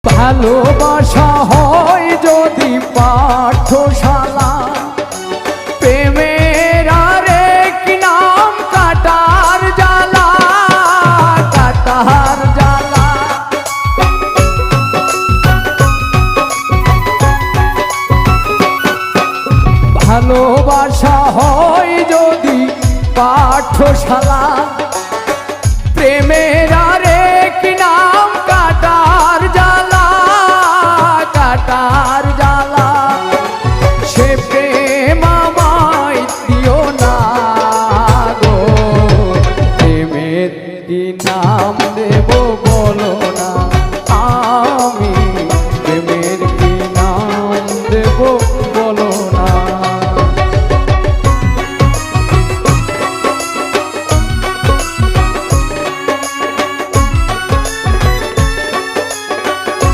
ভালোবাসা হয় যদি পাঠশালা, প্রেমের আরেক নাম কাটার জ্বালা, কাটার জ্বালা। ভালোবাসা হয় যদি পাঠশালা,